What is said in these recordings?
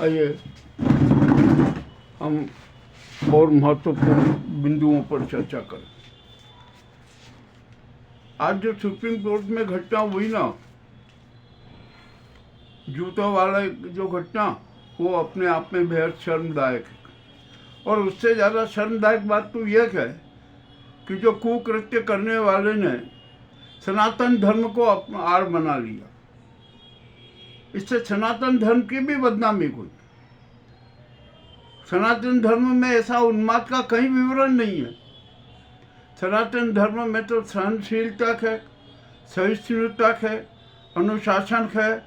आइए हम और महत्वपूर्ण बिंदुओं पर चर्चा करें। आज जो सुप्रीम कोर्ट में घटना हुई ना, जूता वाला जो घटना, वो अपने आप में बेहद शर्मदायक है। और उससे ज़्यादा शर्मदायक बात तो यह है कि जो कुकृत्य करने वाले ने सनातन धर्म को अपना आड़ बना लिया। इससे सनातन धर्म की भी बदनामी हुई। सनातन धर्म में ऐसा उन्माद का कहीं विवरण नहीं है। सनातन धर्म में तो सहनशीलता है, सहिष्णुता है, अनुशासन है,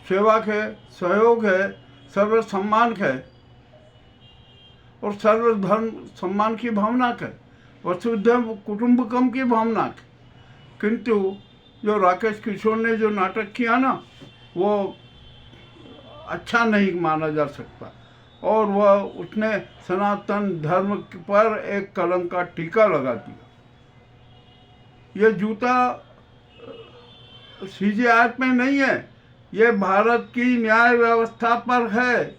सेवा है, सहयोग है, सर्व सम्मान है और सर्वधर्म सम्मान की भावना है, वसुधैव कुटुंबकम की भावना है। किंतु जो राकेश किशोर ने जो नाटक किया ना, वो अच्छा नहीं माना जा सकता और वह उसने सनातन धर्म पर एक कलंक का टीका लगा दिया। ये जूता सीजेआई में नहीं है, ये भारत की न्याय व्यवस्था पर है।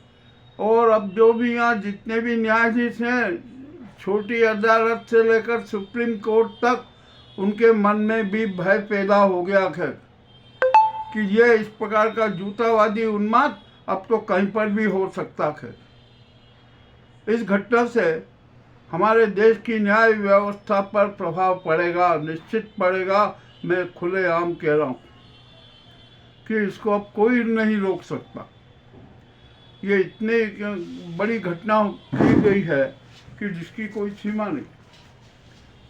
और अब जो भी यहाँ जितने भी न्यायाधीश हैं, छोटी अदालत से लेकर सुप्रीम कोर्ट तक, उनके मन में भी भय पैदा हो गया है कि ये इस प्रकार का जूतावादी उन्माद अब तो कहीं पर भी हो सकता है। इस घटना से हमारे देश की न्याय व्यवस्था पर प्रभाव पड़ेगा, निश्चित पड़ेगा। मैं खुलेआम कह रहा हूँ कि इसको अब कोई नहीं रोक सकता। ये इतनी बड़ी घटना की गई है कि जिसकी कोई सीमा नहीं।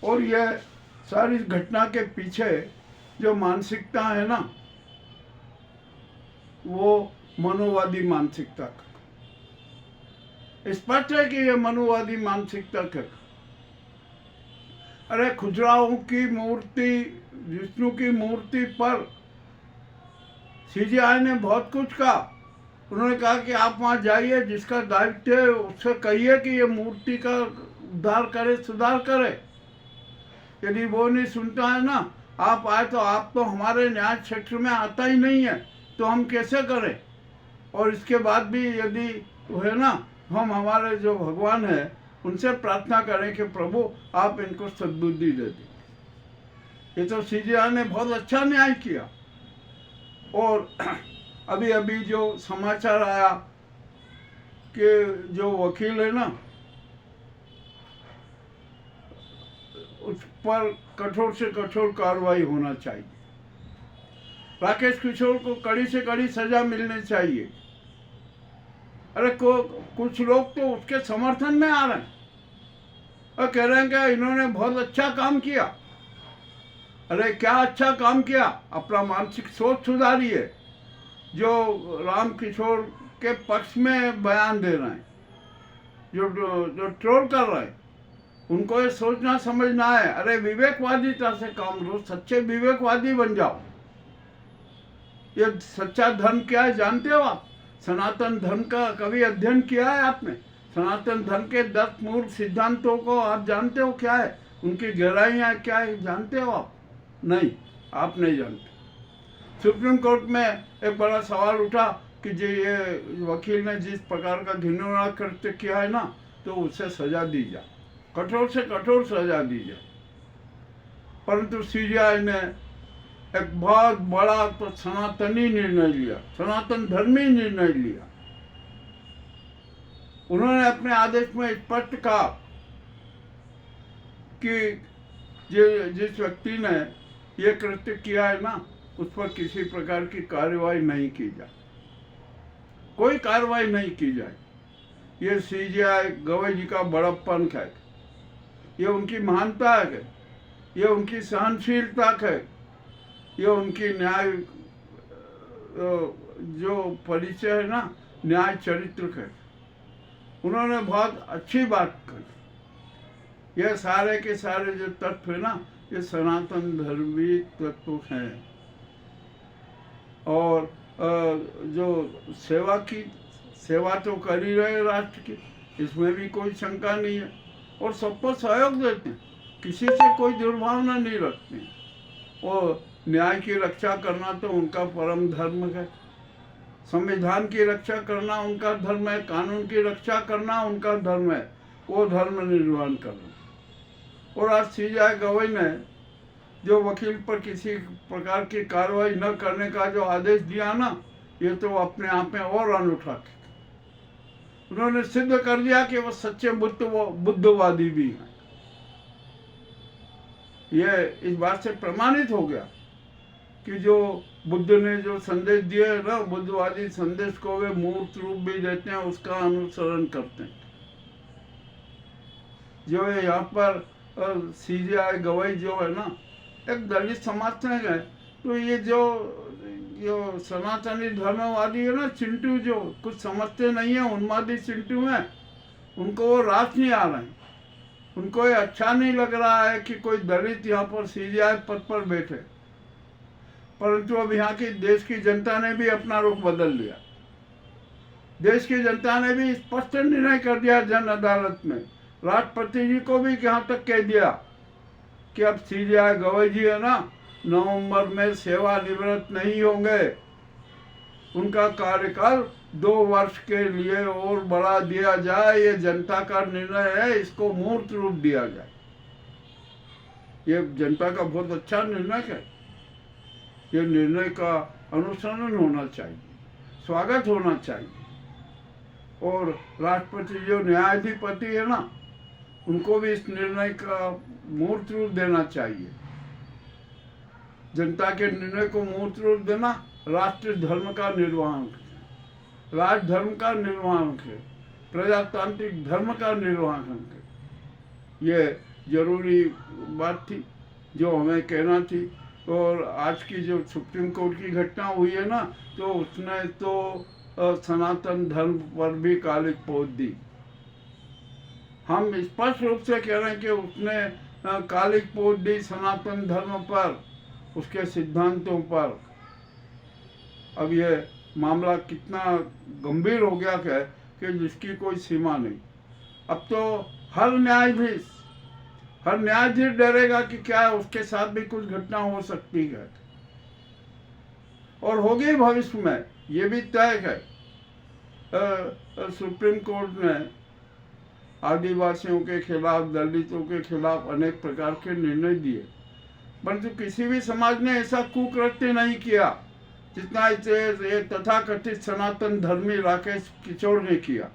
और यह सारी घटना के पीछे जो मानसिकता है ना, वो मनोवादी मानसिकता का। स्पष्ट है कि यह मनोवादी मानसिकता है। अरे खुजराहो की मूर्ति, विष्णु की मूर्ति पर सीजेआई ने बहुत कुछ कहा। उन्होंने कहा कि आप वहाँ जाइए, जिसका दायित्व है उससे कहिए कि ये मूर्ति का उद्धार करे, सुधार करे। यदि वो नहीं सुनता है ना, आप आए तो आप तो हमारे न्याय क्षेत्र में आता ही नहीं है, तो हम कैसे करें। और इसके बाद भी यदि वो है ना, हम हमारे जो भगवान है उनसे प्रार्थना करें कि प्रभु आप इनको सद्बुद्धि दे दें। ये तो सीजेआई ने बहुत अच्छा न्याय किया। और अभी अभी जो समाचार आया कि जो वकील है ना, उस पर कठोर से कठोर कार्रवाई होना चाहिए। राकेश किशोर को कड़ी से कड़ी सजा मिलनी चाहिए। अरे कुछ लोग तो उसके समर्थन में आ रहे हैं और कह रहे हैं कि इन्होंने बहुत अच्छा काम किया। अरे क्या अच्छा काम किया? अपना मानसिक सोच सुधारिए। जो राम किशोर के पक्ष में बयान दे रहे हैं, जो ट्रोल कर रहे हैं, उनको ये सोचना समझना है। अरे विवेकवादिता से काम लो, सच्चे विवेकवादी बन जाओ। ये सच्चा धर्म क्या है जानते हो आप? सनातन धर्म का कभी अध्ययन किया है आपने? सनातन धर्म के 10 मूल सिद्धांतों को आप जानते हो क्या है? उनकी गहराइयाँ क्या है जानते हो आप? नहीं, आप नहीं जानते। सुप्रीम कोर्ट में एक बड़ा सवाल उठा कि जो ये वकील ने जिस प्रकार का घिनौना कृत्य किया है ना, तो उसे सजा दी जाए, कठोर से कठोर सजा दी जाए। परंतु सीजेआई ने एक बहुत बड़ा तो सनातनी निर्णय लिया, सनातन धर्मी निर्णय लिया। उन्होंने अपने आदेश में स्पष्ट कहा कि जिस व्यक्ति ने ये कृत्य किया है ना, उस पर किसी प्रकार की कार्रवाई नहीं की जाए, कोई कार्रवाई नहीं की जाए। ये सीजेआई गवई जी का बड़प्पन है, ये उनकी महानता है, ये उनकी सहनशीलता है, ये उनकी न्याय जो परिचय है ना, न्याय चरित्र है। उन्होंने बहुत अच्छी बात कही। ये सारे के सारे जो तत्व है ना, ये सनातन धर्मी तत्व हैं। और जो सेवा तो कर ही रहे राष्ट्र की, इसमें भी कोई शंका नहीं है। और सबको सहयोग देते हैं, किसी से कोई दुर्भावना नहीं रखते हैं। और न्याय की रक्षा करना तो उनका परम धर्म है। संविधान की रक्षा करना उनका धर्म है, कानून की रक्षा करना उनका धर्म है, वो धर्म निर्वहन करना। और आज सीजेआई गवई ने जो वकील पर किसी प्रकार की कार्रवाई न करने का जो आदेश दिया ना, ये तो अपने आप में और अनूठा। उन्होंने सिद्ध कर दिया कि वो सच्चे बुद्धवादी भी हैं। ये इस बात से प्रमाणित हो गया कि जो बुद्ध ने जो संदेश दिए है ना, बुद्धवादी संदेश को वे मूर्त रूप भी देते हैं, उसका अनुसरण करते हैं। जो है यहाँ पर सीजेआई गवई जो है ना, एक दलित समाज से है। तो ये जो सनातनी धर्मवादी है ना, चिंटू, जो कुछ समझते नहीं है, उन्मादी चिंटू हैं, उनको वो रास नहीं आ रहे हैं। उनको ये अच्छा नहीं लग रहा है कि कोई दलित यहाँ पर सीजेआई पद पर बैठे। परंतु अब यहाँ की देश की जनता ने भी अपना रुख बदल लिया। देश की जनता ने भी स्पष्ट निर्णय कर दिया जन अदालत में, राष्ट्रपति जी को भी यहाँ तक कह दिया कि अब सीजेआई गवई जी है ना, नवंबर में सेवानिवृत्त नहीं होंगे। उनका कार्यकाल 2 वर्ष के लिए और बढ़ा दिया जाए, ये जनता का निर्णय है, इसको मूर्त रूप दिया जाए। ये जनता का बहुत अच्छा निर्णय है। ये निर्णय का अनुसरण होना चाहिए, स्वागत होना चाहिए। और राष्ट्रपति जो न्यायाधिपति है ना, उनको भी इस निर्णय का मूर्त रूप देना चाहिए। जनता के निर्णय को मूर्त रूप देना राष्ट्रीय धर्म का निर्वहन है, राज धर्म का निर्वहन है, प्रजातांत्रिक धर्म का निर्वहन है। ये जरूरी बात थी जो हमें कहना थी। और आज की जो सुप्रीम कोर्ट की घटना हुई है ना, तो उसने तो सनातन धर्म पर भी कालिक पोत दी। हम स्पष्ट रूप से कह रहे हैं कि उसने कालिक पोत दी सनातन धर्म पर, उसके सिद्धांतों पर। अब ये मामला कितना गंभीर हो गया है कि जिसकी कोई सीमा नहीं। अब तो हर न्यायाधीश डरेगा कि क्या उसके साथ भी कुछ घटना हो सकती है, और होगी भविष्य में, ये भी तय है। सुप्रीम कोर्ट ने आदिवासियों के खिलाफ, दलितों के खिलाफ अनेक प्रकार के निर्णय दिए, परंतु किसी भी समाज ने ऐसा कुकृत्य नहीं किया जितना ये तथाकथित सनातन धर्मी राकेश किशोर ने किया।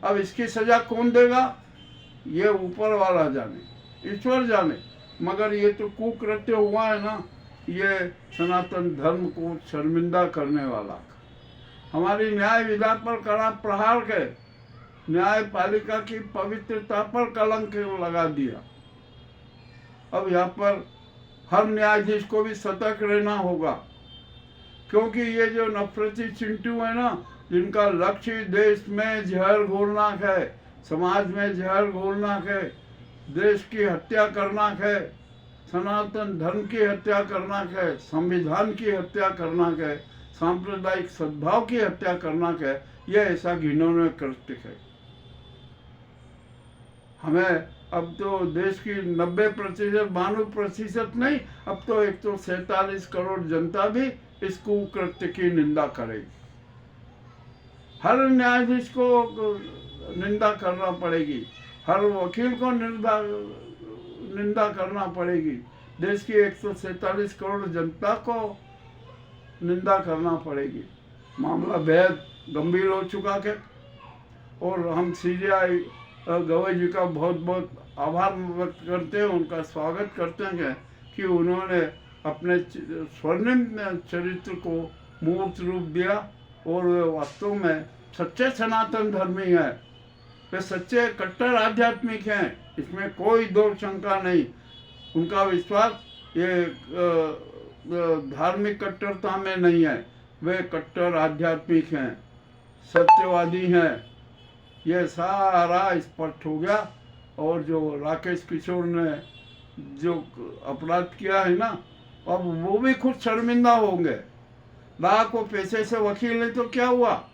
अब इसकी सजा कौन देगा, ये ऊपर वाला जाने, ईश्वर जाने। मगर ये तो कुकृत्य हुआ है ना, ये सनातन धर्म को शर्मिंदा करने वाला। हमारी न्याय विधा पर कड़ा प्रहार के न्यायपालिका की पवित्रता पर कलंक लगा दिया। अब यहाँ पर हर न्यायाधीश को भी सतर्क रहना होगा, क्योंकि ये जो नफरती चिंटू है ना, जिनका लक्ष्य देश में जहर घोलना है, समाज में जहर घोलना है, देश की हत्या करना है, सनातन धर्म की हत्या करना है, संविधान की हत्या करना है, सांप्रदायिक सद्भाव की हत्या करना है, यह ऐसा घिनौना कृत्य है। हमें अब तो देश की 90%, 92% नहीं, अब तो 147 करोड़ जनता भी इस कुकृत्य की निंदा करेगी। हर न्यायाधीश को निंदा करना पड़ेगी, हर वकील को निंदा करना पड़ेगी, देश की 147 करोड़ जनता को निंदा करना पड़ेगी। मामला बेहद गंभीर हो चुका है और हम सीजेआई गवई जी का बहुत बहुत आभार व्यक्त करते हैं, उनका स्वागत करते हैं कि उन्होंने अपने स्वर्णिम चरित्र को मूर्त रूप दिया और वे वास्तव में सच्चे सनातन धर्मी हैं, वे सच्चे कट्टर आध्यात्मिक हैं, इसमें कोई दो शंका नहीं। उनका विश्वास ये धार्मिक कट्टरता में नहीं है, वे कट्टर आध्यात्मिक हैं, सत्यवादी हैं। ये सारा स्पष्ट हो गया। और जो राकेश किशोर ने जो अपराध किया है ना, अब वो भी खुद शर्मिंदा होंगे। लाखों पैसे से वकील नहीं तो क्या हुआ,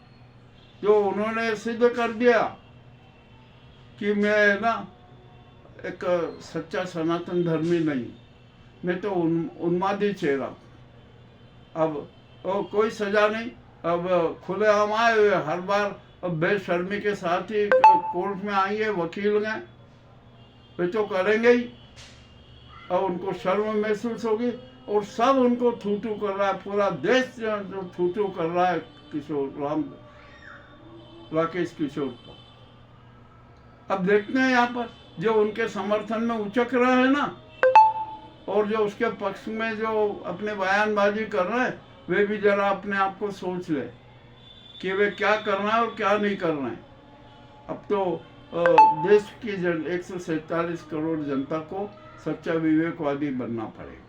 जो उन्होंने सिद्ध कर दिया कि मैं ना एक सच्चा सनातन धर्मी नहीं, मैं तो उन्मादी चेहरा। अब और कोई सजा नहीं। अब खुलेआम आए हुए हर बार, अब बेशर्मी के साथ ही कोर्ट में आएंगे, वकील हैं वे तो करेंगे ही, और उनको शर्म महसूस होगी, और सब उनको थू कर रहा है, पूरा देश जो थू कर रहा है किशोर राकेश किशोर को। अब देखते हैं यहाँ पर जो उनके समर्थन में उचक रहा है ना, और जो उसके पक्ष में जो अपने बयानबाजी कर रहे हैं, वे भी जरा अपने आप को सोच ले कि वे क्या करना है और क्या नहीं करना है। अब तो देश की 147 करोड़ जनता को सच्चा विवेकवादी बनना पड़ेगा,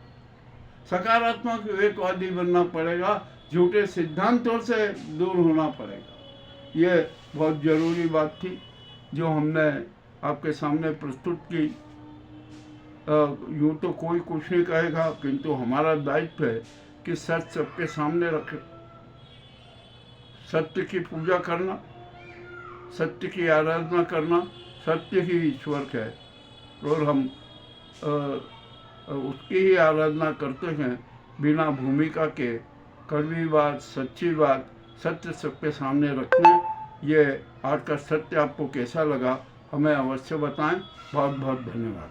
सकारात्मक विवेकवादी बनना पड़ेगा, झूठे सिद्धांतों से दूर होना पड़ेगा। ये बहुत जरूरी बात थी जो हमने आपके सामने प्रस्तुत की। यूँ तो कोई कुछ नहीं कहेगा, किंतु हमारा दायित्व है कि सत्य सबके सामने रखें, सत्य की पूजा करना, सत्य की आराधना करना, सत्य ही ईश्वर है, और हम उसकी ही आराधना करते हैं बिना भूमिका के। कड़वी बात, सच्ची बात, सत्य सबके सामने रखना। ये आज का सत्य आपको कैसा लगा हमें अवश्य बताएं। बहुत बहुत धन्यवाद।